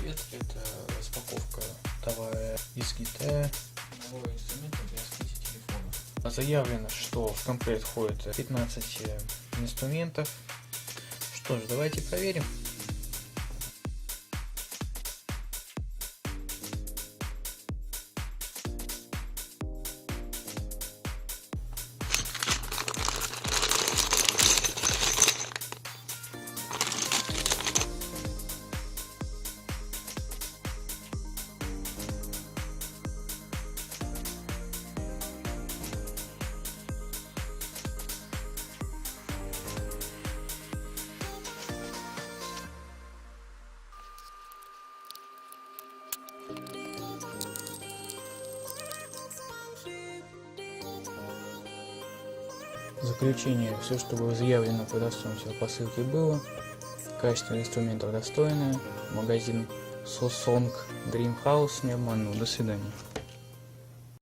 пакет — это распаковка товара из Китая, нового инструмента для вскрытия телефона. Заявлено, что в комплект входит 15 инструментов. Что ж, давайте проверим. В заключение, все, что было заявлено продавцом, все по ссылке было. Качество инструментов достойное. Магазин Sosong Dream House не обманул. До свидания.